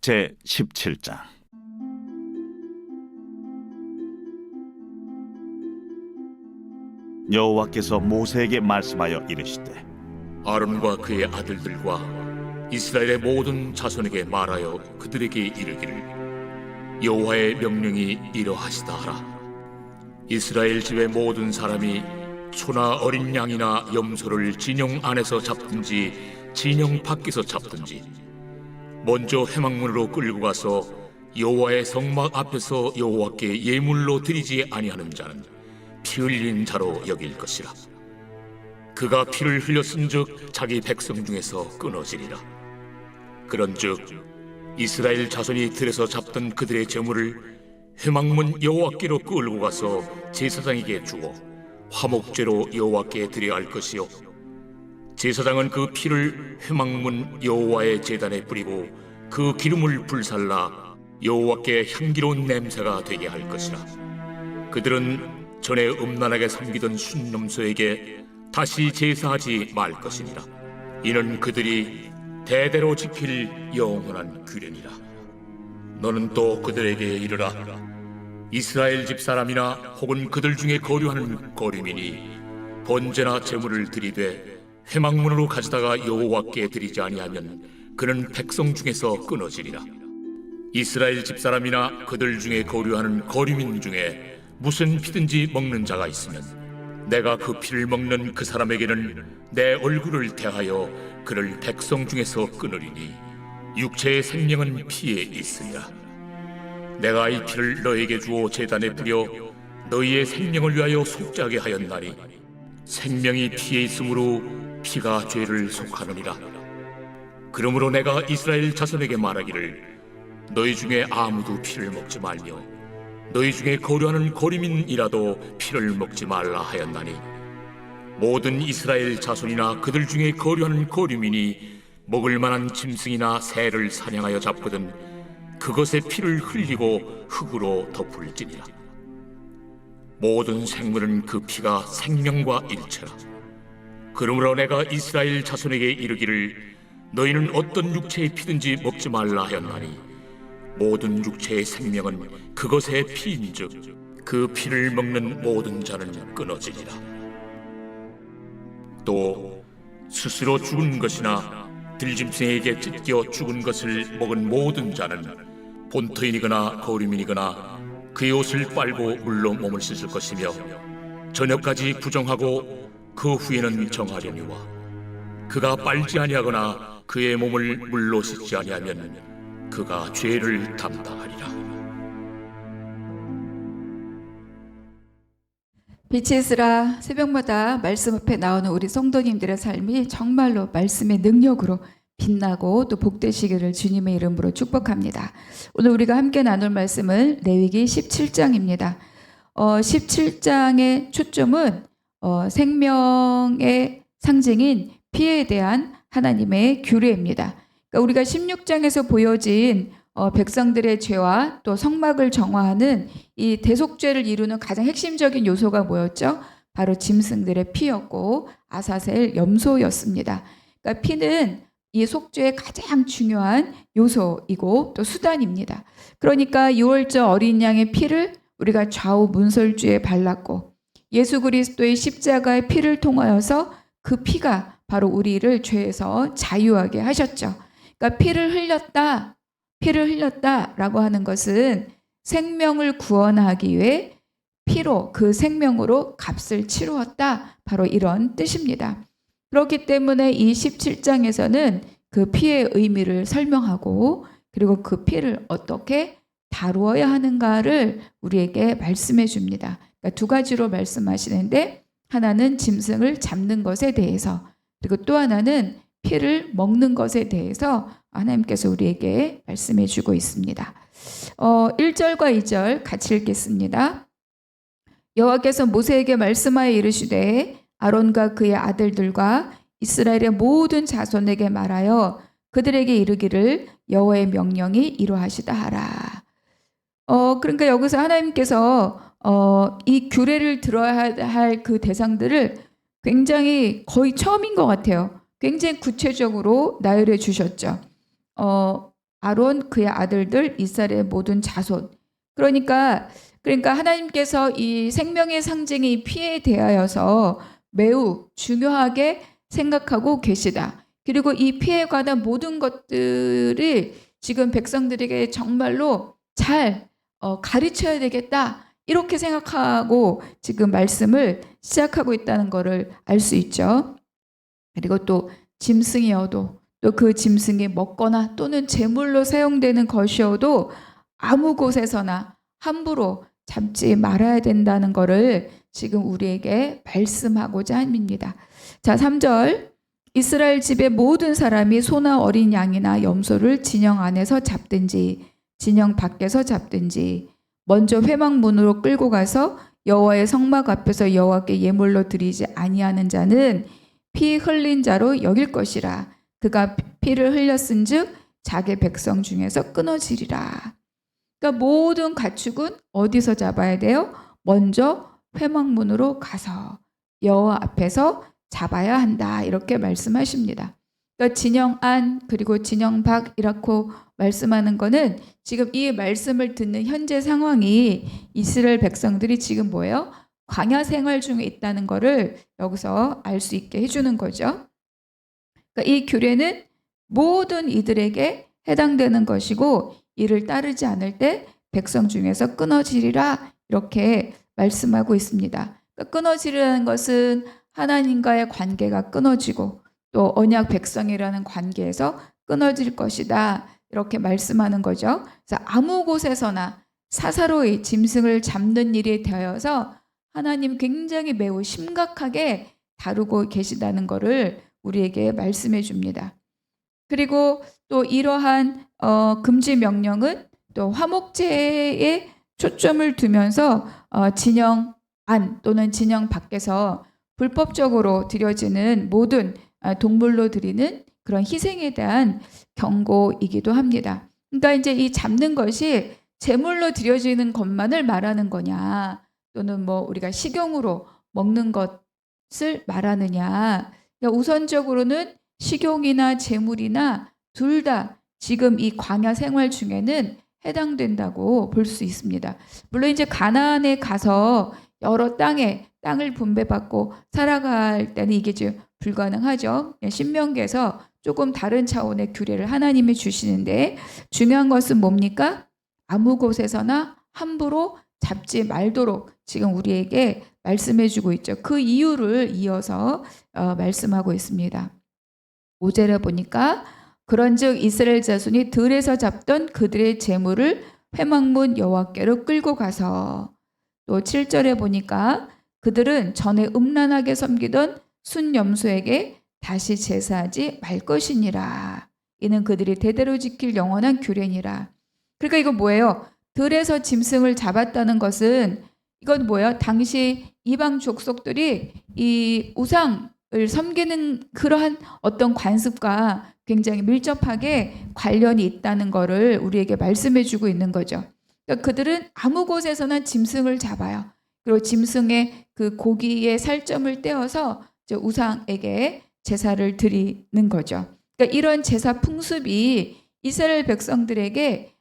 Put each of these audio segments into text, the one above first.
제 17장. 여호와께서 모세에게 말씀하여 이르시되 아론과 그의 아들들과 이스라엘의 모든 자손에게 말하여 그들에게 이르기를 여호와의 명령이 이러하시다 하라. 이스라엘 집의 모든 사람이 소나 어린 양이나 염소를 진영 안에서 잡든지 진영 밖에서 잡든지 먼저 회막문으로 끌고 가서 여호와의 성막 앞에서 여호와께 예물로 드리지 아니하는 자는 피 흘린 자로 여길 것이라. 그가 피를 흘렸은즉 자기 백성 중에서 끊어지리라. 그런즉 이스라엘 자손이 들에서 잡던 그들의 제물을 회막문 여호와께로 끌고 가서 제사장에게 주어 화목제로 여호와께 드려야 할 것이요, 제사장은 그 피를 회막문 여호와의 제단에 뿌리고 그 기름을 불살라 여호와께 향기로운 냄새가 되게 할 것이라. 그들은 전에 음란하게 섬기던 순념소에게 다시 제사하지 말 것이니라. 이는 그들이 대대로 지킬 영원한 규례니라. 너는 또 그들에게 이르라. 이스라엘 집 사람이나 혹은 그들 중에 거류하는 거류민이 번제나 제물을 드리되 회막문으로 가져다가 여호와께 드리지 아니하면 그는 백성 중에서 끊어지리라. 이스라엘 집 사람이나 그들 중에 거류하는 거류민 중에 무슨 피든지 먹는 자가 있으면 내가 그 피를 먹는 그 사람에게는 내 얼굴을 대하여 그를 백성 중에서 끊으리니 육체의 생명은 피에 있으니라. 내가 이 피를 너에게 주어 제단에 뿌려 너희의 생명을 위하여 속죄하게 하였나니 생명이 피에 있으므로 피가 죄를 속하느니라. 그러므로 내가 이스라엘 자손에게 말하기를 너희 중에 아무도 피를 먹지 말며 너희 중에 거류하는 거류민이라도 피를 먹지 말라 하였나니, 모든 이스라엘 자손이나 그들 중에 거류하는 거류민이 먹을 만한 짐승이나 새를 사냥하여 잡거든 그것의 피를 흘리고 흙으로 덮을지니라. 모든 생물은 그 피가 생명과 일체라. 그러므로 내가 이스라엘 자손에게 이르기를 너희는 어떤 육체의 피든지 먹지 말라 하였나니, 모든 육체의 생명은 그것의 피인즉 그 피를 먹는 모든 자는 끊어지리라. 또 스스로 죽은 것이나 들짐승에게 찢겨 죽은 것을 먹은 모든 자는 본토인이거나 거류민이거나 그의 옷을 빨고 물로 몸을 씻을 것이며 저녁까지 부정하고 그 후에는 정하려니와 그가 빨지 아니하거나 그의 몸을 물로 씻지 아니하면 그가 죄를 담당하리라. 빛이 있으라. 새벽마다 말씀 앞에 나오는 우리 성도님들의 삶이 정말로 말씀의 능력으로 빛나고 또 복되시기를 주님의 이름으로 축복합니다. 오늘 우리가 함께 나눌 말씀은 레위기 17장입니다. 17장의 초점은 생명의 상징인 피에 대한 하나님의 규례입니다. 그러니까 우리가 16장에서 보여진 백성들의 죄와 또 성막을 정화하는 이 대속죄를 이루는 가장 핵심적인 요소가 뭐였죠? 바로 짐승들의 피였고 아사셀 염소였습니다. 그러니까 피는 이 속죄의 가장 중요한 요소이고 또 수단입니다. 그러니까 6월절 어린 양의 피를 우리가 좌우 문설주에 발랐고 예수 그리스도의 십자가의 피를 통하여서 그 피가 바로 우리를 죄에서 자유하게 하셨죠. 그러니까 피를 흘렸다라고 하는 것은 생명을 구원하기 위해 피로 그 생명으로 값을 치루었다. 바로 이런 뜻입니다. 그렇기 때문에 이 17장에서는 그 피의 의미를 설명하고 그리고 그 피를 어떻게 다루어야 하는가를 우리에게 말씀해 줍니다. 그러니까 두 가지로 말씀하시는데, 하나는 짐승을 잡는 것에 대해서, 그리고 또 하나는 피를 먹는 것에 대해서 하나님께서 우리에게 말씀해 주고 있습니다. 1절과 2절 같이 읽겠습니다. 여호와께서 모세에게 말씀하여 이르시되 아론과 그의 아들들과 이스라엘의 모든 자손에게 말하여 그들에게 이르기를 여호와의 명령이 이러하시다 하라. 그러니까 여기서 하나님께서 이 규례를 들어야 할 그 대상들을 굉장히 거의 처음인 것 같아요. 굉장히 구체적으로 나열해 주셨죠. 아론 그의 아들들 이스라엘의 모든 자손. 그러니까 하나님께서 이 생명의 상징의 이 피에 대하여서 매우 중요하게 생각하고 계시다. 그리고 이 피에 관한 모든 것들을 지금 백성들에게 정말로 잘 가르쳐야 되겠다. 이렇게 생각하고 지금 말씀을 시작하고 있다는 것을 알 수 있죠. 그리고 또 짐승이어도 또 그 짐승이 먹거나 또는 제물로 사용되는 것이어도 아무 곳에서나 함부로 잡지 말아야 된다는 것을 지금 우리에게 말씀하고자 합니다. 자, 3절. 이스라엘 집의 모든 사람이 소나 어린 양이나 염소를 진영 안에서 잡든지 진영 밖에서 잡든지 먼저 회막문으로 끌고 가서 여호와의 성막 앞에서 여호와께 예물로 드리지 아니하는 자는 피 흘린 자로 여길 것이라. 그가 피를 흘렸은즉 자기 백성 중에서 끊어지리라. 그러니까 모든 가축은 어디서 잡아야 돼요? 먼저 회막문으로 가서 여호와 앞에서 잡아야 한다. 이렇게 말씀하십니다. 그러니까 진영 안 그리고 진영 밖이라고 말씀하는 거는 지금 이 말씀을 듣는 현재 상황이 이스라엘 백성들이 지금 뭐예요? 광야 생활 중에 있다는 것을 여기서 알 수 있게 해주는 거죠. 그러니까 이 규례는 모든 이들에게 해당되는 것이고 이를 따르지 않을 때 백성 중에서 끊어지리라 이렇게 말씀하고 있습니다. 그러니까 끊어지리라는 것은 하나님과의 관계가 끊어지고 또 언약 백성이라는 관계에서 끊어질 것이다 이렇게 말씀하는 거죠. 그래서 아무 곳에서나 사사로이 짐승을 잡는 일에 대하여서 하나님 굉장히 매우 심각하게 다루고 계시다는 것을 우리에게 말씀해 줍니다. 그리고 또 이러한 금지 명령은 또 화목제에 초점을 두면서 진영 안 또는 진영 밖에서 불법적으로 드려지는 모든 동물로 드리는 그런 희생에 대한 경고이기도 합니다. 그러니까 이제 이 잡는 것이 제물로 드려지는 것만을 말하는 거냐 또는 뭐 우리가 식용으로 먹는 것을 말하느냐. 그러니까 우선적으로는 식용이나 제물이나 둘 다 지금 이 광야 생활 중에는 해당된다고 볼 수 있습니다. 물론 이제 가나안에 가서 여러 땅을 분배받고 살아갈 때는 이게 좀 불가능하죠. 신명기에서 조금 다른 차원의 규례를 하나님이 주시는데 중요한 것은 뭡니까? 아무 곳에서나 함부로 잡지 말도록 지금 우리에게 말씀해 주고 있죠. 그 이유를 이어서 말씀하고 있습니다. 5절에 보니까 그런즉 이스라엘 자손이 들에서 잡던 그들의 재물을 회막문 여호와께로 끌고 가서 또 7절에 보니까 그들은 전에 음란하게 섬기던 순염소에게 다시 제사하지 말 것이니라. 이는 그들이 대대로 지킬 영원한 규례니라. 그러니까 이거 뭐예요? 들에서 짐승을 잡았다는 것은 이건 뭐예요? 당시 이방 족속들이 이 우상을 섬기는 그러한 어떤 관습과 굉장히 밀접하게 관련이 있다는 것을 우리에게 말씀해 주고 있는 거죠. 그러니까 그들은 아무 곳에서나 짐승을 잡아요. 그리고 짐승의 그 고기의 살점을 떼어서 우상에게 제사를 드리는 거죠. 그러니까 이런 제사 풍습이 이스라엘 백성들에게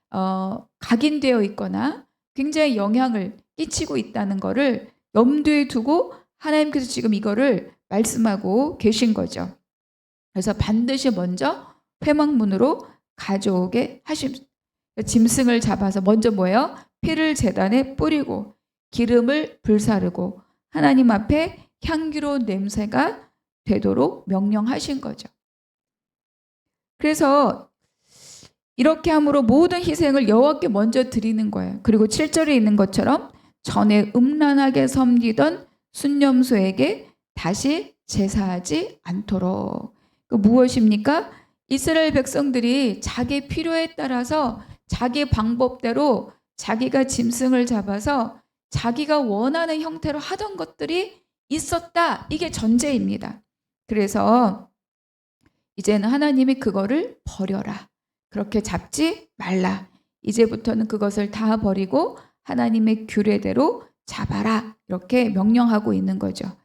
각인되어 있거나 굉장히 영향을 끼치고 있다는 것을 염두에 두고 하나님께서 지금 이거를 말씀하고 계신 거죠. 그래서 반드시 먼저 회막문으로 가져오게 하십니다. 짐승을 잡아서 먼저 뭐예요? 피를 제단에 뿌리고 기름을 불사르고 하나님 앞에 향기로운 냄새가 되도록 명령하신 거죠. 그래서 이렇게 함으로 모든 희생을 여호와께 먼저 드리는 거예요. 그리고 7절에 있는 것처럼 전에 음란하게 섬기던 순염소에게 다시 제사하지 않도록. 무엇입니까? 이스라엘 백성들이 자기 필요에 따라서 자기 방법대로 자기가 짐승을 잡아서 자기가 원하는 형태로 하던 것들이 있었다. 이게 전제입니다. 그래서 이제는 하나님이 그거를 버려라. 그렇게 잡지 말라. 이제부터는 그것을 다 버리고 하나님의 규례대로 잡아라. 이렇게 명령하고 있는 거죠.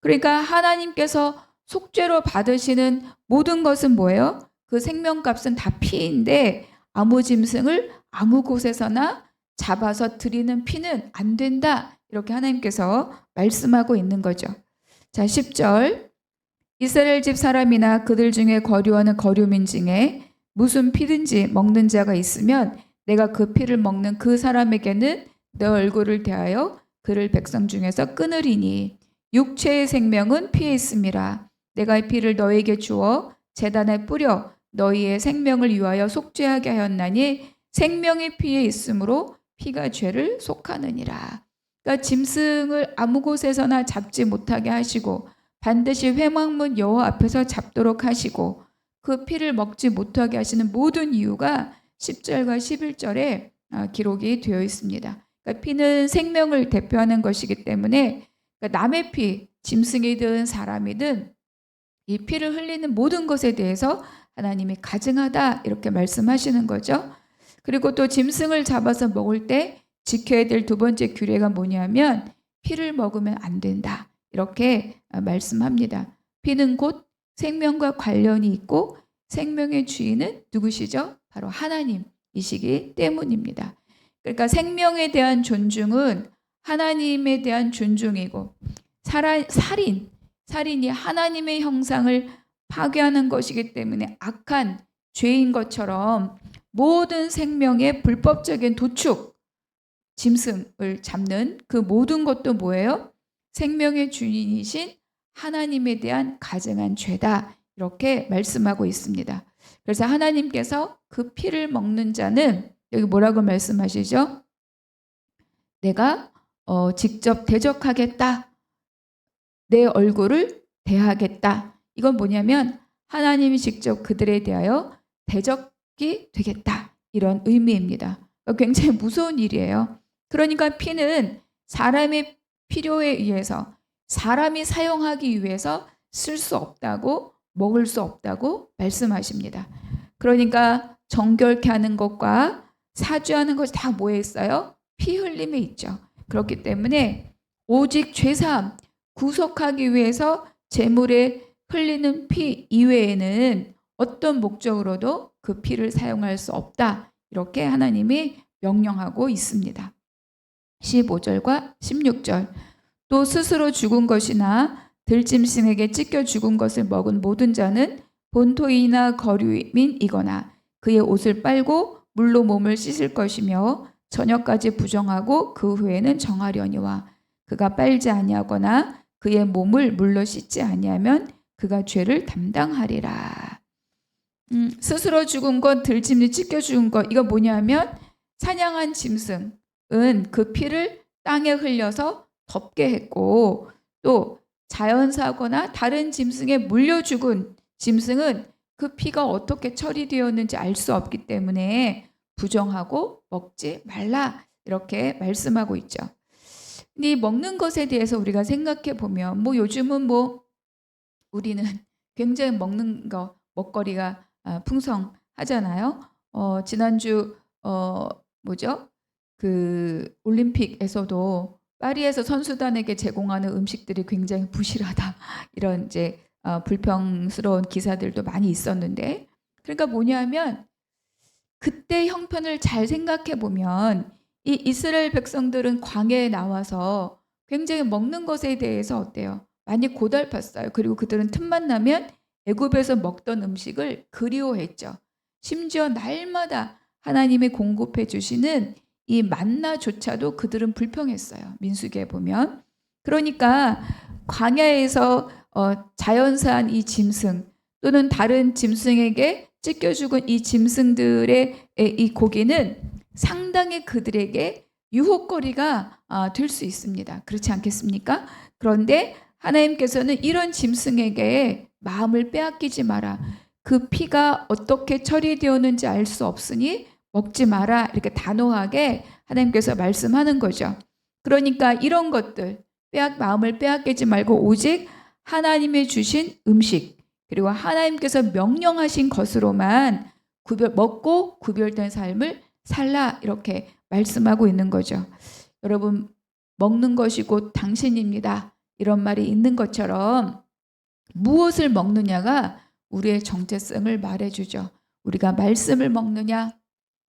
그러니까 하나님께서 속죄로 받으시는 모든 것은 뭐예요? 그 생명값은 다 피인데 아무 짐승을 아무 곳에서나 잡아서 드리는 피는 안 된다. 이렇게 하나님께서 말씀하고 있는 거죠. 자, 10절. 이스라엘 집 사람이나 그들 중에 거류하는 거류민 중에 무슨 피든지 먹는 자가 있으면 내가 그 피를 먹는 그 사람에게는 내 얼굴을 대하여 그를 백성 중에서 끊으리니 육체의 생명은 피에 있음이라. 내가 이 피를 너에게 주어 제단에 뿌려 너희의 생명을 위하여 속죄하게 하였나니 생명의 피에 있으므로 피가 죄를 속하느니라. 그러니까 짐승을 아무 곳에서나 잡지 못하게 하시고 반드시 회막문 여호와 앞에서 잡도록 하시고 그 피를 먹지 못하게 하시는 모든 이유가 10절과 11절에 기록이 되어 있습니다. 그러니까 피는 생명을 대표하는 것이기 때문에 그러니까 남의 피, 짐승이든 사람이든 이 피를 흘리는 모든 것에 대해서 하나님이 가증하다 이렇게 말씀하시는 거죠. 그리고 또 짐승을 잡아서 먹을 때 지켜야 될 두 번째 규례가 뭐냐면 피를 먹으면 안 된다. 이렇게 말씀합니다. 피는 곧 생명과 관련이 있고 생명의 주인은 누구시죠? 바로 하나님이시기 때문입니다. 그러니까 생명에 대한 존중은 하나님에 대한 존중이고 살인이 하나님의 형상을 파괴하는 것이기 때문에 악한 죄인 것처럼 모든 생명의 불법적인 도축, 짐승을 잡는 그 모든 것도 뭐예요? 생명의 주인이신 하나님에 대한 가증한 죄다. 이렇게 말씀하고 있습니다. 그래서 하나님께서 그 피를 먹는 자는 여기 뭐라고 말씀하시죠? 내가 직접 대적하겠다. 내 얼굴을 대하겠다. 이건 뭐냐면 하나님이 직접 그들에 대하여 대적이 되겠다. 이런 의미입니다. 굉장히 무서운 일이에요. 그러니까 피는 사람의 필요에 의해서 사람이 사용하기 위해서 쓸 수 없다고 먹을 수 없다고 말씀하십니다. 그러니까 정결케 하는 것과 사죄하는 것이 다 뭐에 있어요? 피 흘림에 있죠. 그렇기 때문에 오직 죄사함, 구속하기 위해서 제물에 흘리는 피 이외에는 어떤 목적으로도 그 피를 사용할 수 없다. 이렇게 하나님이 명령하고 있습니다. 15절과 16절. 또 스스로 죽은 것이나 들짐승에게 찢겨 죽은 것을 먹은 모든 자는 본토이나 거류민이거나 그의 옷을 빨고 물로 몸을 씻을 것이며 저녁까지 부정하고 그 후에는 정하려니와 그가 빨지 아니하거나 그의 몸을 물로 씻지 아니하면 그가 죄를 담당하리라. 스스로 죽은 것, 들짐승이 찢겨 죽은 것, 이거 뭐냐면 사냥한 짐승은 그 피를 땅에 흘려서 덮게 했고 또 자연사거나 다른 짐승에 물려 죽은 짐승은 그 피가 어떻게 처리되었는지 알 수 없기 때문에 부정하고 먹지 말라 이렇게 말씀하고 있죠. 근데 이 먹는 것에 대해서 우리가 생각해 보면 요즘은 우리는 굉장히 먹는 거 먹거리가 풍성하잖아요. 지난주 그 올림픽에서도 파리에서 선수단에게 제공하는 음식들이 굉장히 부실하다 이런 이제 불평스러운 기사들도 많이 있었는데 그러니까 뭐냐면 그때 형편을 잘 생각해 보면 이 이스라엘 백성들은 광야에 나와서 굉장히 먹는 것에 대해서 어때요? 많이 고달팠어요. 그리고 그들은 틈만 나면 애굽에서 먹던 음식을 그리워했죠. 심지어 날마다 하나님이 공급해 주시는 이 만나조차도 그들은 불평했어요. 민수기에 보면. 그러니까 광야에서 자연사한 이 짐승 또는 다른 짐승에게 찢겨 죽은 이 짐승들의 이 고기는 상당히 그들에게 유혹거리가 될 수 있습니다. 그렇지 않겠습니까? 그런데 하나님께서는 이런 짐승에게 마음을 빼앗기지 마라. 그 피가 어떻게 처리되었는지 알 수 없으니 먹지 마라. 이렇게 단호하게 하나님께서 말씀하는 거죠. 그러니까 이런 것들 마음을 빼앗기지 말고 오직 하나님의 주신 음식 그리고 하나님께서 명령하신 것으로만 먹고 구별된 삶을 살라 이렇게 말씀하고 있는 거죠. 여러분 먹는 것이 곧 당신입니다. 이런 말이 있는 것처럼 무엇을 먹느냐가 우리의 정체성을 말해주죠. 우리가 말씀을 먹느냐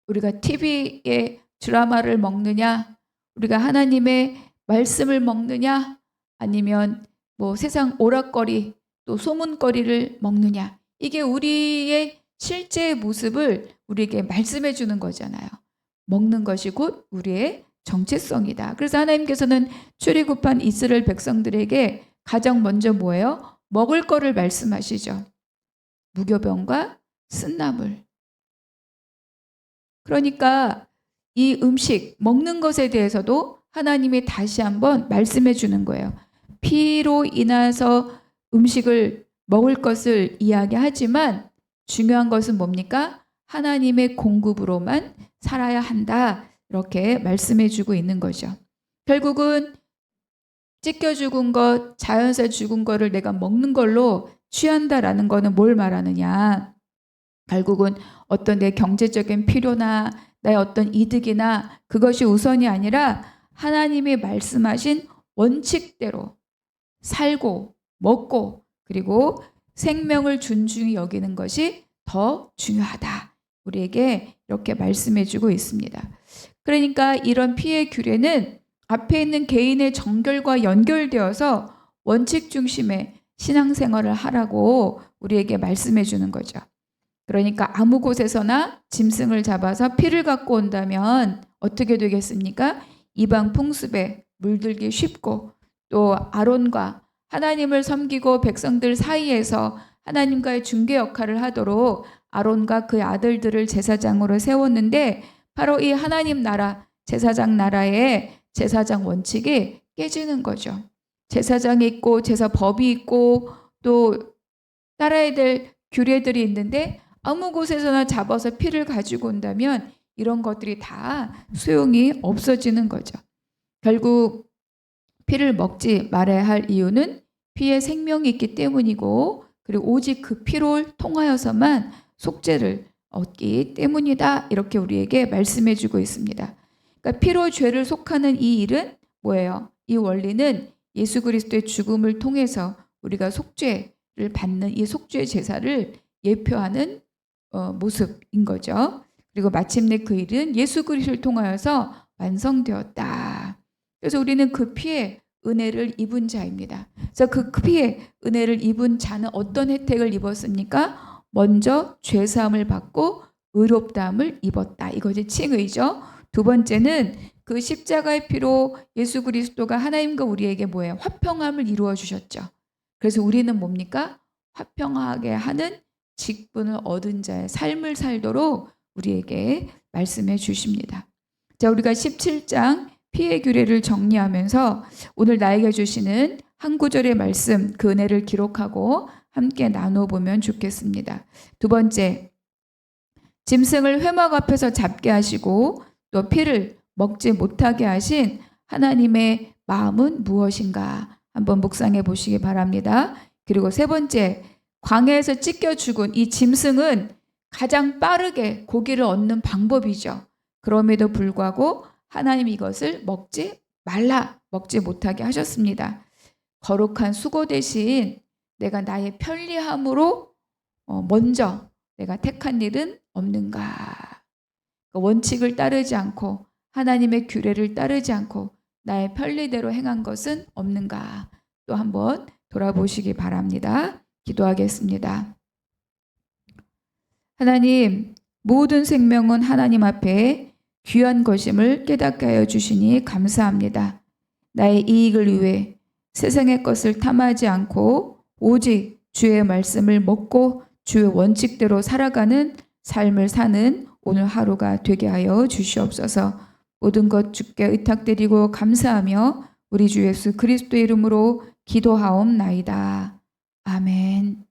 우리가 TV의 드라마를 먹느냐, 우리가 하나님의 말씀을 먹느냐, 아니면 뭐 세상 오락거리 또 소문거리를 먹느냐, 이게 우리의 실제의 모습을 우리에게 말씀해 주는 거잖아요. 먹는 것이 곧 우리의 정체성이다. 그래서 하나님께서는 출애굽한 이스라엘 백성들에게 가장 먼저 뭐예요? 먹을 거를 말씀하시죠. 무교병과 쓴나물. 그러니까 이 음식, 먹는 것에 대해서도 하나님이 다시 한번 말씀해 주는 거예요. 피로 인해서 음식을 먹을 것을 이야기하지만 중요한 것은 뭡니까? 하나님의 공급으로만 살아야 한다. 이렇게 말씀해 주고 있는 거죠. 결국은 찢겨 죽은 것, 자연사 죽은 거를 내가 먹는 걸로 취한다라는 거는 뭘 말하느냐. 결국은 어떤 내 경제적인 필요나 나의 어떤 이득이나 그것이 우선이 아니라 하나님이 말씀하신 원칙대로 살고 먹고 그리고 생명을 존중히 여기는 것이 더 중요하다. 우리에게 이렇게 말씀해 주고 있습니다. 그러니까 이런 피의 규례는 앞에 있는 개인의 정결과 연결되어서 원칙 중심의 신앙생활을 하라고 우리에게 말씀해 주는 거죠. 그러니까 아무 곳에서나 짐승을 잡아서 피를 갖고 온다면 어떻게 되겠습니까? 이방 풍습에 물들기 쉽고 또 아론과 하나님을 섬기고 백성들 사이에서 하나님과의 중개 역할을 하도록 아론과 그의 아들들을 제사장으로 세웠는데 바로 이 하나님 나라, 제사장 나라의 제사장 원칙이 깨지는 거죠. 제사장이 있고 제사법이 있고 또 따라야 될 규례들이 있는데 아무 곳에서나 잡아서 피를 가지고 온다면 이런 것들이 다 소용이 없어지는 거죠. 결국 피를 먹지 말아야 할 이유는 피에 생명이 있기 때문이고 그리고 오직 그 피를 통하여서만 속죄를 얻기 때문이다. 이렇게 우리에게 말씀해 주고 있습니다. 그러니까 피로 죄를 속하는 이 일은 뭐예요? 이 원리는 예수 그리스도의 죽음을 통해서 우리가 속죄를 받는 이 속죄 제사를 예표하는 모습인 거죠. 그리고 마침내 그 일은 예수 그리스도를 통하여서 완성되었다. 그래서 우리는 그 피의 은혜를 입은 자입니다. 그래서 그 피의 은혜를 입은 자는 어떤 혜택을 입었습니까? 먼저 죄사함을 받고 의롭다함을 입었다. 이것이 칭의죠. 두 번째는 그 십자가의 피로 예수 그리스도가 하나님과 우리에게 뭐예요? 화평함을 이루어 주셨죠. 그래서 우리는 뭡니까? 화평하게 하는 직분을 얻은 자의 삶을 살도록 우리에게 말씀해 주십니다. 자, 우리가 17장 피의 규례를 정리하면서 오늘 나에게 주시는 한 구절의 말씀, 그 은혜를 기록하고 함께 나눠보면 좋겠습니다. 두 번째, 짐승을 회막 앞에서 잡게 하시고 또 피를 먹지 못하게 하신 하나님의 마음은 무엇인가 한번 묵상해 보시기 바랍니다. 그리고 세 번째, 광야에서 찢겨 죽은 이 짐승은 가장 빠르게 고기를 얻는 방법이죠. 그럼에도 불구하고 하나님 이것을 먹지 말라, 먹지 못하게 하셨습니다. 거룩한 수고 대신 내가 나의 편리함으로 먼저 내가 택한 일은 없는가? 원칙을 따르지 않고 하나님의 규례를 따르지 않고 나의 편리대로 행한 것은 없는가? 또 한번 돌아보시기 바랍니다. 기도하겠습니다. 하나님, 모든 생명은 하나님 앞에 귀한 것임을 깨닫게 하여 주시니 감사합니다. 나의 이익을 위해 세상의 것을 탐하지 않고 오직 주의 말씀을 먹고 주의 원칙대로 살아가는 삶을 사는 오늘 하루가 되게 하여 주시옵소서. 모든 것 주께 의탁드리고 감사하며 우리 주 예수 그리스도의 이름으로 기도하옵나이다. 아멘.